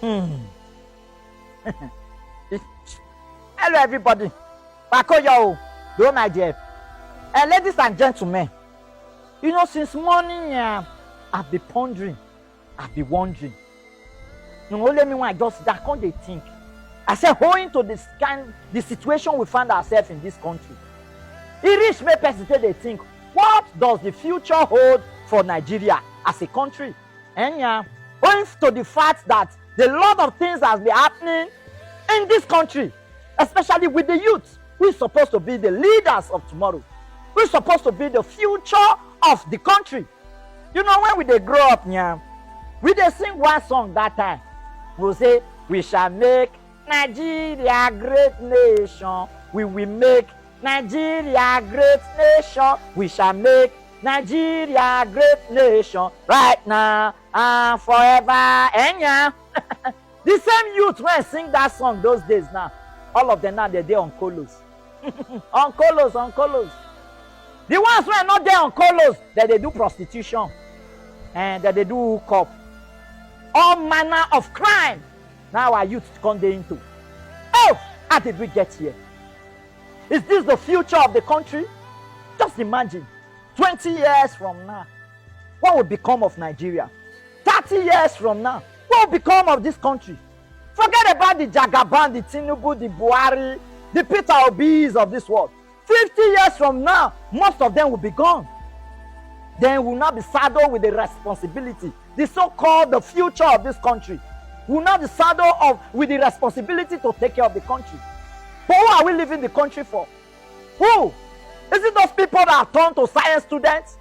Hello, everybody. Bakoyo, do my dear. And ladies and gentlemen, you know, since morning, I've been pondering, I've been wondering. You know, let me when I just that can't they think. I said, owing to the situation we find ourselves in this country, it reached me personally they think, what does the future hold for Nigeria as a country? And owing to the fact that a lot of things has been happening in this country, especially with the youth, we're supposed to be the leaders of tomorrow. We're supposed to be the future of the country. You know, when they grow up, we they sing one song that time. We'll say, we shall make Nigeria a great nation. We will make Nigeria a great nation. We shall make Nigeria a great nation right now and forever. And the same youth when sing that song those days now, all of them now they're there on colos. on colos. The ones who are not there on colos, that they do prostitution and that they do hookup. All manner of crime. Now our youth come there into. Oh, how did we get here? Is this the future of the country? Just imagine, 20 years from now, what will become of Nigeria? 30 years from now, what will become of this country? Forget about the Jagaban, the Tinubu, the Buhari, the Peter Obis of this world. 50 years from now, most of them will be gone. Then we will not be saddled with the responsibility, the so-called the future of this country. We will not be saddled with the responsibility to take care of the country. But who are we leaving the country for? Who? Is it those people that are turned to science students?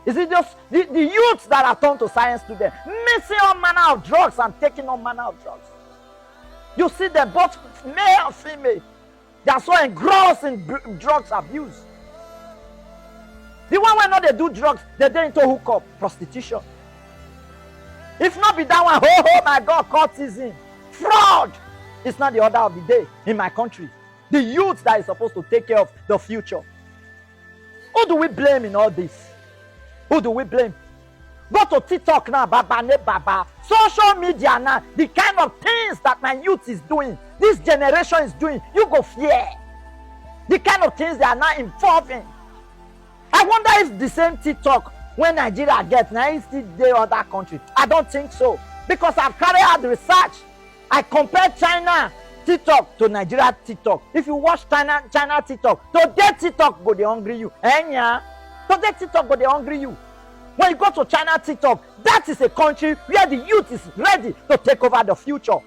Is it just the youths that are turned to science students, mixing all manner of drugs and taking all manner of drugs? You see them both male and female. They are so engrossed in drugs abuse. The one when not they do drugs, they're into hookup, prostitution. If not be that one, oh my God, cultism, fraud. It's not the order of the day in my country. The youth that is supposed to take care of the future. Who do we blame in all this? Who do we blame? Go to TikTok now, baba. Social media now, the kind of things that my youth is doing, this generation is doing, you go fear. The kind of things they are now involving. I wonder if the same TikTok when Nigeria gets, now it's still the other country. I don't think so. Because I've carried out the research. I compare China TikTok to Nigeria TikTok. If you watch China TikTok, today TikTok go they hungry you. Today TikTok go they hungry you. When you go to China TikTok, that is a country where the youth is ready to take over the future.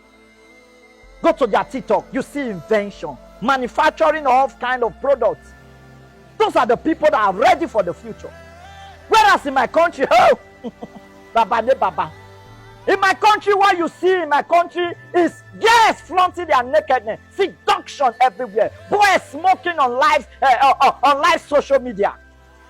Go to their TikTok, you see invention, manufacturing of kind of products. Those are the people that are ready for the future. Whereas in my country, baba. In my country, what you see in my country is girls flaunting their nakedness, seduction everywhere, boys smoking on live social media,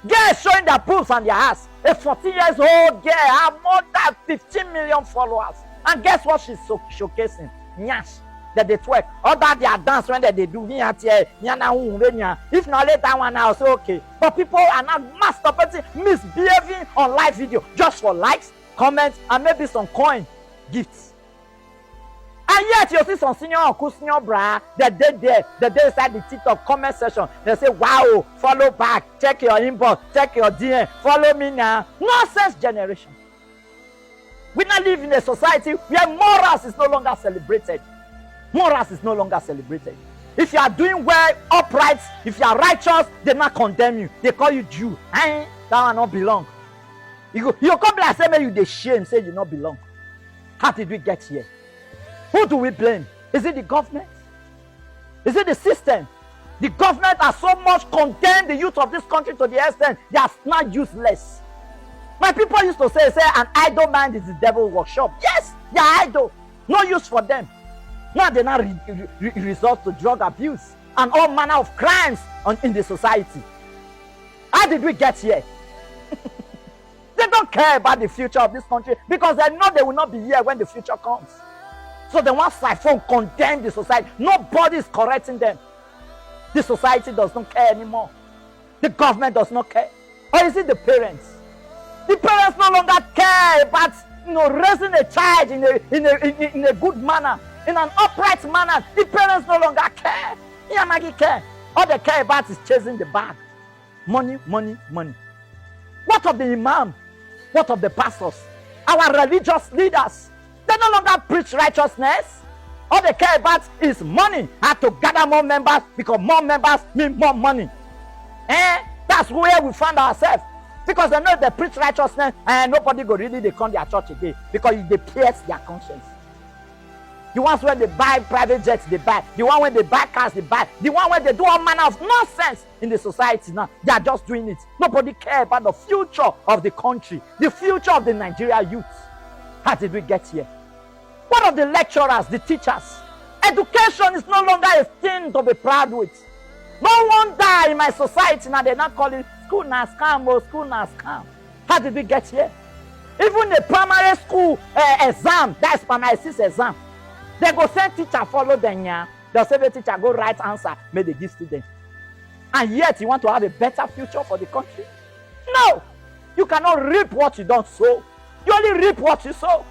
girls showing their boobs and their ass. A 14-year-old girl has more than 15 million followers, and guess what she's showcasing? Nyash. That they twerk, or that their dance when they do if not later one now, so okay. But people are not masturbating, misbehaving on live video just for likes, comments, and maybe some coin gifts. And yet you see some senior uncle, senior bra, that they inside the TikTok comment section, they say, wow, follow back, check your inbox, check your DM, follow me now. Nonsense generation. We now live in a society where morals is no longer celebrated. Morals is no longer celebrated. If you are doing well, upright, if you are righteous, they not condemn you. They call you Jew. That one not belong. You come like say, man, you the shame, say you not belong. How did we get here? Who do we blame? Is it the government? Is it the system? The government has so much condemned the youth of this country to the extent they are not useless. My people used to say an idle mind is the devil's workshop. Yes, they are idle. No use for them. Now they now resort to drug abuse and all manner of crimes in the society. How did we get here? They don't care about the future of this country because they know they will not be here when the future comes. So they want siphon condemn the society. Nobody is correcting them. The society does not care anymore. The government does not care. Or is it the parents? The parents no longer care about raising a child in a good manner, in an upright manner. The parents no longer care. Yamagi care. All they care about is chasing the bag. Money, money, money. What of the imam? What of the pastors? Our religious leaders? They no longer preach righteousness. All they care about is money. Have to gather more members because more members mean more money. That's where we find ourselves. Because they know they preach righteousness and nobody go really they come their church again because they pierce their conscience. The ones where they buy private jets, they buy. The one when they buy cars, they buy. The one where they do all manner of nonsense in the society now. They are just doing it. Nobody cares about the future of the country, the future of the Nigeria youth. How did we get here? What of the lecturers, the teachers? Education is no longer a thing to be proud with. No wonder in my society now they're not calling school na scam or school na scam. How did we get here? Even the primary school exam, that's primary 6 exam. They go send teacher follow them, yeah. They'll say the teacher go write answer, may they give students. And yet you want to have a better future for the country? No! You cannot reap what you don't sow. You only reap what you sow.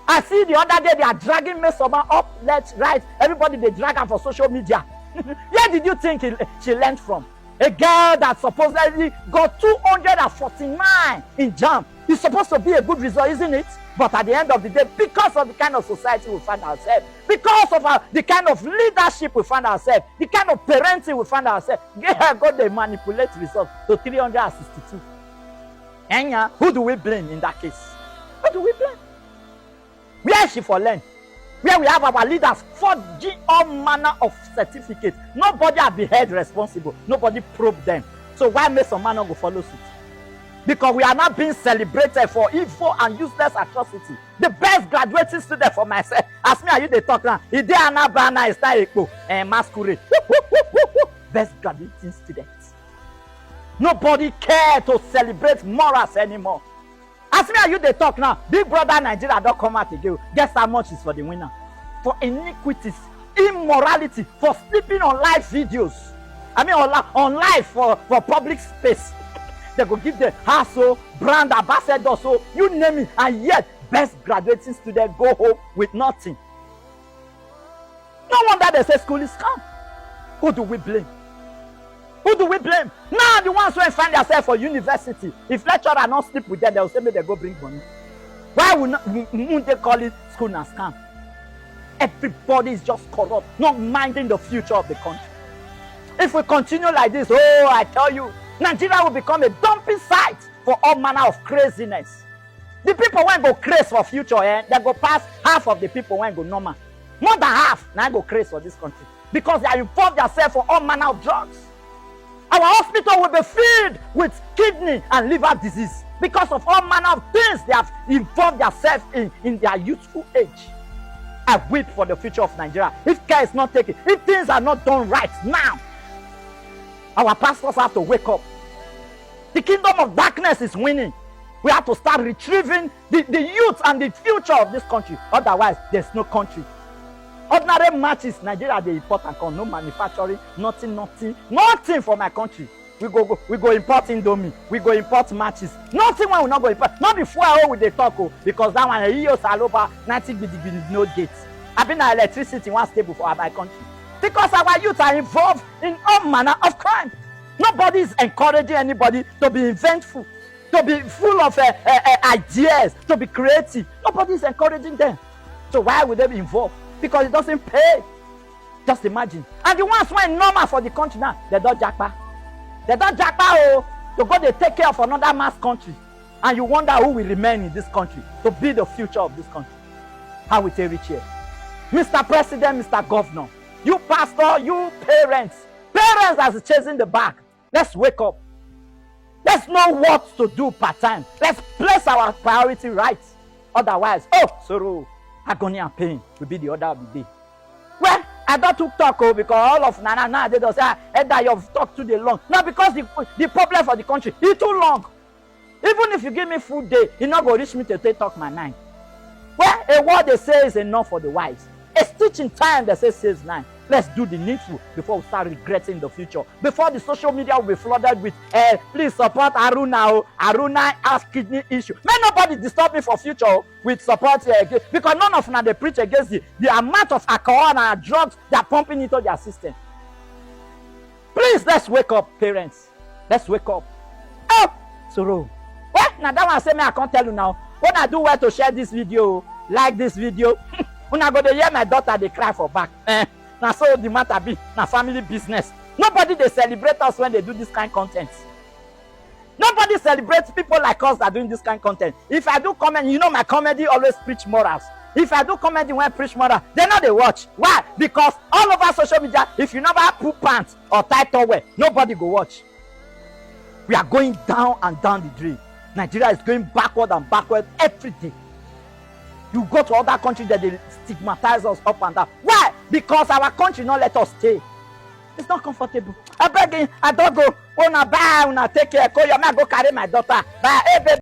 I see the other day they are dragging Mesoma up, left, right. Everybody they drag her for social media. Where did you think she learned from? A girl that supposedly got 249 in JAMB. It's supposed to be a good result, isn't it? But at the end of the day, because of the kind of society we find ourselves, because of the kind of leadership we find ourselves, the kind of parenting we find ourselves, God, they manipulate results to 362. And who do we blame in that case? Who do we blame? Where is she for learn? Where we have our leaders forging all manner of certificates. Nobody has been held responsible. Nobody probed them. So why may some man not go follow suit? Because we are not being celebrated for evil and useless atrocity. The best graduating student for myself. Ask me, are you the talk now? Is there an abana? Is that a masquerade? Best graduating students. Nobody cares to celebrate morals anymore. Ask me, are you the talk now? Big Brother Nigeria don't come out again. Guess how much is for the winner? For iniquities, immorality, for sleeping on live videos. I mean, on live for public space. They go give the hustle, brand ambassador, so you name it, and yet best graduating student go home with nothing. No wonder they say school is scam. Who do we blame? Who do we blame? Now the ones who find themselves for university. If lecturer not sleep with them, they will say maybe they go bring money. Why wouldn't they call it school na scam? Everybody is just corrupt, not minding the future of the country. If we continue like this, oh, I tell you, Nigeria will become a dumping site for all manner of craziness. The people won't go crazy for future, they go past half of the people won't go normal. More than half now go crazy for this country because they are involved themselves for all manner of drugs. Our hospital will be filled with kidney and liver disease because of all manner of things they have involved themselves in their youthful age. I weep for the future of Nigeria. If care is not taken, if things are not done right now, our pastors have to wake up. The kingdom of darkness is winning. We have to start retrieving the youth and the future of this country. Otherwise, there's no country. Ordinary matches, Nigeria, they import and come. No manufacturing, nothing for my country. We go import Indomie. We go import matches. Nothing when we not go import. Not before we they talk, because that one, years all over, 90 no gates. I've been an electricity one stable for my country. Because our youth are involved in all manner of crime. Nobody is encouraging anybody to be inventful, to be full of ideas, to be creative. Nobody is encouraging them. So why would they be involved? Because it doesn't pay. Just imagine. And the ones who are normal for the country now, they don't jackpot. They don't jackpot to go they take care of another mass country. And you wonder who will remain in this country to be the future of this country. How will they reach here? Mr. President, Mr. Governor, you pastor, you parents are chasing the bag. Let's wake up. Let's know what to do part-time. Let's place our priority right. Otherwise, sorrow, agony and pain will be the order of the day. Well, I don't talk because all of Nana they don't say that you've talked too long. Now because the problem for the country is too long. Even if you give me full day, it's not going to reach me to talk my nine. Well, a word they say is enough for the wise. A stitch in time they say saves 9. Let's do the needful before we start regretting the future. Before the social media will be flooded with, please support Aruna. Aruna has kidney issue. May nobody disturb me for future with support because none of them they preach against the amount of alcohol and drugs they are pumping into their system. Please, let's wake up, parents. Let's wake up. Oh, sorrow. What? Now that one say me, I can't tell you now. When I do well to share this video, like this video, when I go to hear my daughter, they cry for back. Now so the matter be, now family business. Nobody they celebrate us when they do this kind of content. Nobody celebrates people like us that are doing this kind of content. If I do comedy, you know my comedy always preach morals. If I do comedy when I preach moral, they know they watch. Why? Because all over social media, if you never put pants or tie towel, nobody go watch. We are going down and down the drain. Nigeria is going backward and backward every day. You go to other countries that they stigmatize us up and down. Why? Because our country not let us stay. It's not comfortable. I beg you, I don't go. Una buy, una take care. Go, you might go carry my daughter. Bye, hey, baby.